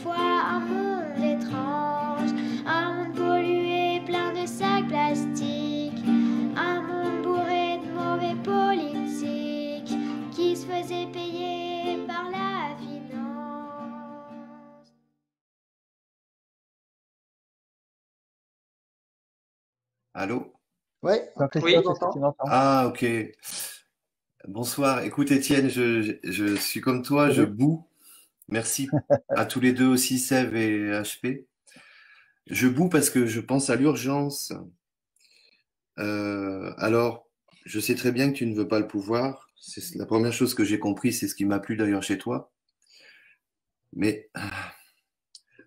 fois un monde étrange, un monde pollué, plein de sacs plastiques, un monde bourré de mauvais politiques qui se faisaient payer par la finance. Allô? Ouais, Jean-Christophe, oui, est-ce que tu m'entends? Ah, ok. Bonsoir. Écoute, Étienne, je suis comme toi, je Salut. boue. Merci à tous les deux aussi, Sève et HP. Je boue parce que je pense à l'urgence. Alors, je sais très bien que tu ne veux pas le pouvoir. C'est la première chose que j'ai compris, c'est ce qui m'a plu d'ailleurs chez toi. Mais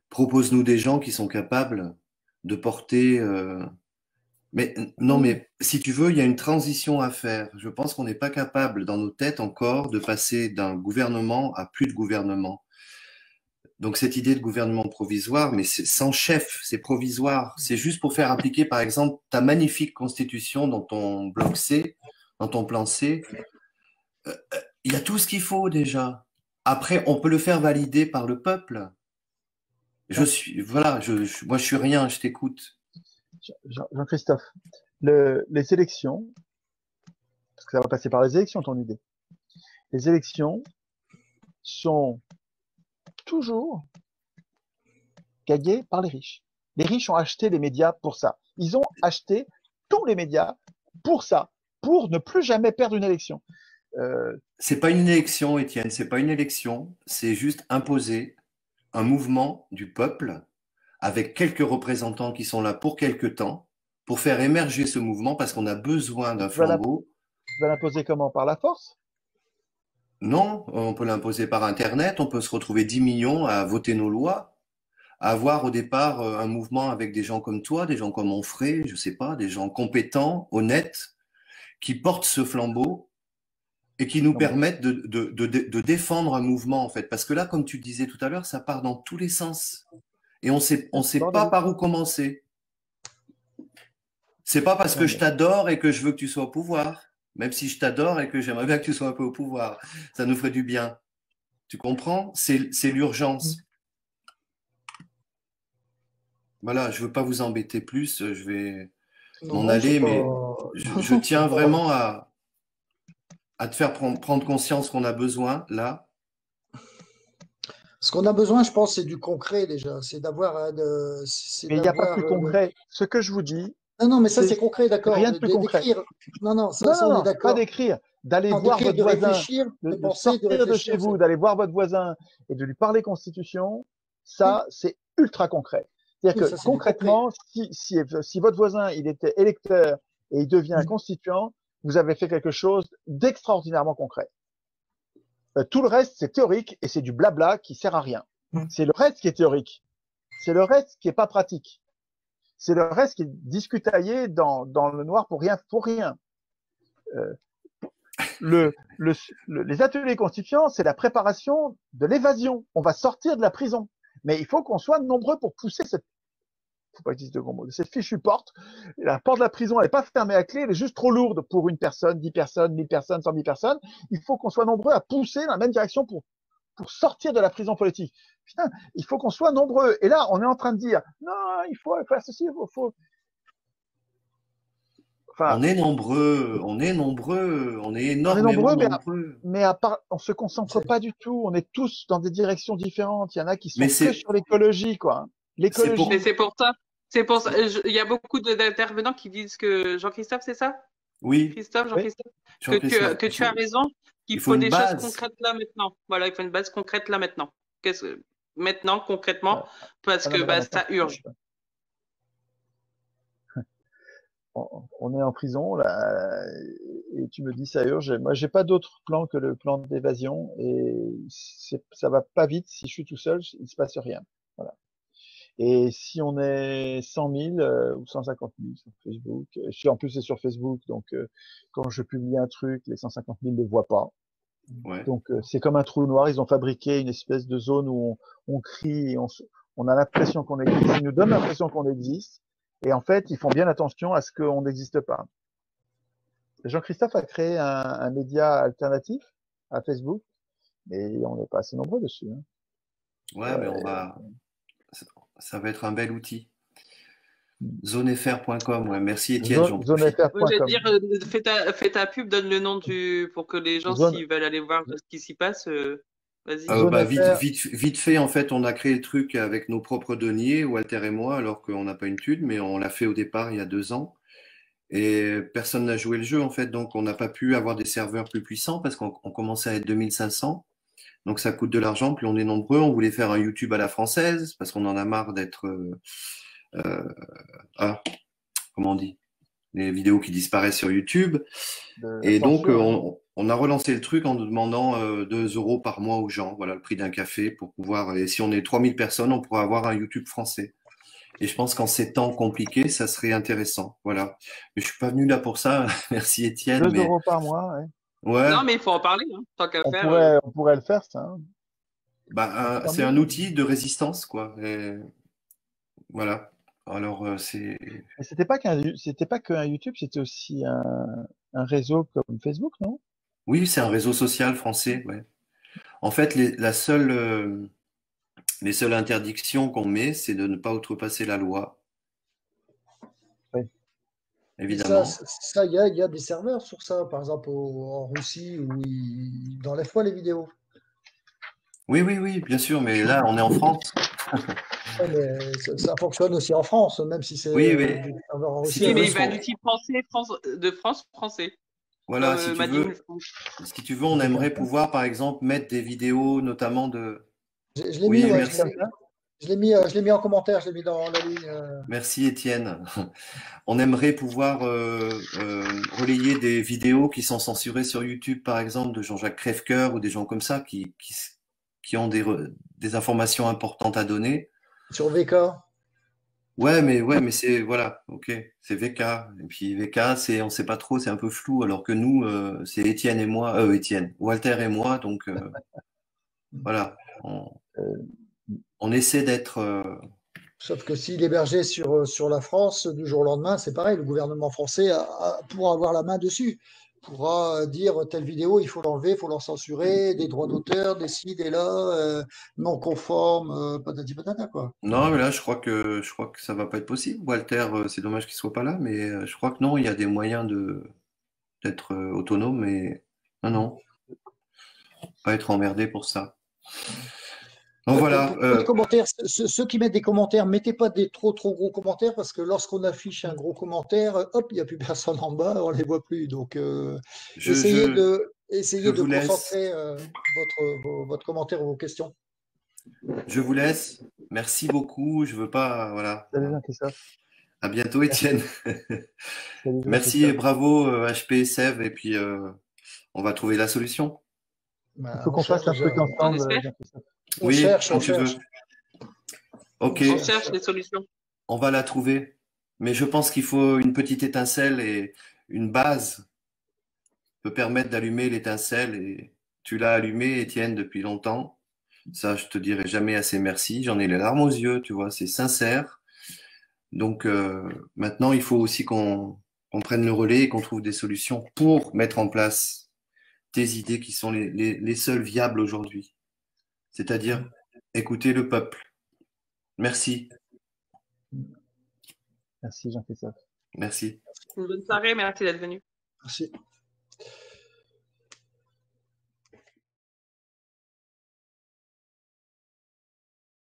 propose-nous des gens qui sont capables de porter. Mais non, mais si tu veux, il y a une transition à faire. Je pense qu'on n'est pas capable dans nos têtes encore de passer d'un gouvernement à plus de gouvernement. Donc cette idée de gouvernement provisoire, mais c'est sans chef, c'est provisoire. C'est juste pour faire appliquer, par exemple, ta magnifique constitution dans ton bloc C, dans ton plan C. Il y a tout ce qu'il faut déjà. Après, on peut le faire valider par le peuple. Voilà, moi je suis rien, je t'écoute. Jean-Christophe, les élections, parce que ça va passer par les élections, ton idée. Les élections sont toujours gagnées par les riches. Les riches ont acheté les médias pour ça. Ils ont acheté tous les médias pour ça, pour ne plus jamais perdre une élection. C'est pas une élection, Étienne, c'est pas une élection, c'est juste imposer un mouvement du peuple avec quelques représentants qui sont là pour quelque temps pour faire émerger ce mouvement parce qu'on a besoin d'un Tu vas flambeau. l'imposer comment? Par la force? Non, on peut l'imposer par Internet, on peut se retrouver 10 millions à voter nos lois, à avoir au départ un mouvement avec des gens comme toi, des gens comme Onfray, je sais pas, des gens compétents, honnêtes, qui portent ce flambeau et qui nous Non, mais permettent de défendre un mouvement en fait. Parce que là, comme tu disais tout à l'heure, ça part dans tous les sens. Et on sait pas bordel. par où commencer. C'est pas parce que Non, je mais t'adore et que je veux que tu sois au pouvoir. Même si je t'adore et que j'aimerais bien que tu sois un peu au pouvoir. Ça nous ferait du bien. Tu comprends? C'est l'urgence. Voilà, je veux pas vous embêter plus. Je vais non, m'en non, c'est aller, pas, mais je c'est tiens pas, vraiment à te faire prendre conscience qu'on a besoin là. ce qu'on a besoin, je pense, c'est du concret déjà. C'est il n'y a pas d'avoir plus concret. Ce que je vous dis, non, non, mais ça, c'est c'est concret, d'accord. rien de plus concret. D'écrire. Non, non, Non, ça, on est c'est pas d'accord. d'écrire, d'aller Non, voir d'écrire, votre de voisin, réfléchir, de de penser, de sortir de chez réfléchir, vous, d'aller voir votre voisin et de lui parler constitution, oui, ça, c'est ultra concret. C'est-à-dire oui, que ça, c'est du concret. concrètement, si votre voisin, il était électeur et il devient Mm. constituant, vous avez fait quelque chose d'extraordinairement concret. Tout le reste, c'est théorique et c'est du blabla qui sert à rien. Mm. C'est le reste qui est théorique. C'est le reste qui est pas pratique. C'est le reste qui est discutaillé dans le noir pour rien, pour rien. Euh, les ateliers constituants, c'est la préparation de l'évasion. On va sortir de la prison. Mais il faut qu'on soit nombreux pour pousser faut pas utiliser de gros mots, cette fichue porte. La porte de la prison, elle n'est pas fermée à clé, elle est juste trop lourde pour une personne, 10 personnes, 1000 personnes, 100 000 personnes. Il faut qu'on soit nombreux à pousser dans la même direction pour sortir de la prison politique. Putain, il faut qu'on soit nombreux. Et là, on est en train de dire, non, il faut faire ceci, enfin, On est nombreux, on est nombreux, on est on est énormément nombreux, nombreux. mais à part, on se concentre C'est pas du tout. On est tous dans des directions différentes. Il y en a qui Mais sont que sur l'écologie, quoi. c'est Mais pour, L'écologie. c'est pour ça. C'est pour ça. Il y a beaucoup d'intervenants qui disent que Jean-Christophe, c'est ça? oui, Christophe, Oui. Jean-Christophe, Jean-Christophe, que tu as raison, qu'il il faut faut une des choses base. concrètes là maintenant. Voilà, il faut une base concrète là maintenant. Maintenant, concrètement, Ah parce non, que mais là, bah, maintenant, ça urge. on est en prison, là, et tu me dis ça urge. Moi, j'ai pas d'autre plan que le plan d'évasion, et ça va pas vite. Si je suis tout seul, il se passe rien. Voilà. Et si on est 100 000 ou 150 000 sur Facebook, en plus c'est sur Facebook, donc quand je publie un truc, les 150 000 ne le voient pas. Ouais. Donc c'est comme un trou noir. Ils ont fabriqué une espèce de zone où on crie, et on a l'impression qu'on existe. Ils nous donnent l'impression qu'on existe, et en fait ils font bien attention à ce qu'on n'existe pas. Jean-Christophe a créé un média alternatif à Facebook, mais on n'est pas assez nombreux dessus. Hein. Ouais, mais ça va être un bel outil. Zonefr.com, ouais. Merci Étienne, j'en profite. Oui, j'allais Zonefr.com. dire, fais ta pub, donne le nom pour que les gens, Zone- s'ils veulent aller voir ce qui s'y passe, vas-y. Zonefr. Vite fait, en fait, on a créé le truc avec nos propres deniers, Walter et moi, alors qu'on n'a pas une thune, mais on l'a fait au départ il y a 2 ans. Et personne n'a joué le jeu, en fait, donc on n'a pas pu avoir des serveurs plus puissants parce qu'on commençait à être 2500. Donc ça coûte de l'argent, puis on est nombreux. On voulait faire un YouTube à la française parce qu'on en a marre d'être, comment on dit, les vidéos qui disparaissent sur YouTube. Et donc on a relancé le truc en nous demandant 2 € par mois aux gens, voilà le prix d'un café pour pouvoir. Et si on est 3000 personnes, on pourrait avoir un YouTube français. Et je pense qu'en ces temps compliqués, ça serait intéressant. Voilà. Mais je suis pas venu là pour ça. Merci Étienne. 2 € par mois, ouais. Ouais. Non, mais il faut en parler, hein, tant qu'à faire. On pourrait le faire, ça. Hein. C'est un outil de résistance, quoi. Et voilà. Alors c'est. Mais c'était pas qu'un YouTube, c'était aussi un réseau comme Facebook, non? Oui, c'est un réseau social français. Ouais. En fait, les seules interdictions qu'on met, c'est de ne pas outrepasser la loi. Oui. Évidemment. Ça, il y a des serveurs sur ça, par exemple en Russie, où ils n'enlèvent pas les vidéos. Oui, bien sûr, mais là, on est en France. Ouais, mais ça fonctionne aussi en France, même si c'est Oui, des serveurs en Russie. Oui, mais il va d'outils français. Voilà, si tu veux, on aimerait pouvoir, par exemple, mettre des vidéos, notamment de. Je l'ai mis, merci. Je l'ai mis en commentaire, je l'ai mis dans la ligne. Merci Étienne. On aimerait pouvoir relayer des vidéos qui sont censurées sur YouTube, par exemple, de Jean-Jacques Crèvecoeur ou des gens comme ça qui ont des informations importantes à donner. Sur VK. Ouais, mais c'est voilà, ok, c'est VK. Et puis VK, on sait pas trop, c'est un peu flou, alors que nous, c'est Étienne et moi, Walter et moi, donc voilà, on essaie d'être. Sauf que s'il hébergeait sur la France, du jour au lendemain, c'est pareil, le gouvernement français pourra avoir la main dessus, pourra dire telle vidéo, il faut l'enlever, il faut l'en censurer, des droits d'auteur, des ci, des là, non conformes, patati patata, quoi. Non, mais là, je crois que ça va pas être possible. Walter, c'est dommage qu'il soit pas là, mais je crois que non, il y a des moyens d'être autonome, mais non, pas être emmerdé pour ça. Donc voilà. Commentaires, ceux qui mettent des commentaires, mettez pas des trop gros commentaires parce que lorsqu'on affiche un gros commentaire, hop, il n'y a plus personne en bas, on les voit plus. Donc, essayez de concentrer votre commentaire ou vos questions. Je vous laisse. Merci beaucoup. Je veux pas, voilà. Salut Jean-Christophe. À bientôt, Étienne. Merci et bravo HP et Sève. Et puis, on va trouver la solution. Il faut qu'on fasse un truc ensemble, Jean-Christophe. Oui, quand tu veux. Ok. On cherche des solutions. On va la trouver. Mais je pense qu'il faut une petite étincelle et une base peut permettre d'allumer l'étincelle. Et tu l'as allumé, Étienne, depuis longtemps. Ça, je te dirai jamais assez merci. J'en ai les larmes aux yeux, tu vois, c'est sincère. Donc maintenant, il faut aussi qu'on prenne le relais et qu'on trouve des solutions pour mettre en place des idées qui sont les seules viables aujourd'hui. C'est-à-dire écouter le peuple. Merci. Merci Jean-Christophe. Merci. Une bonne soirée, merci d'être venu. Merci.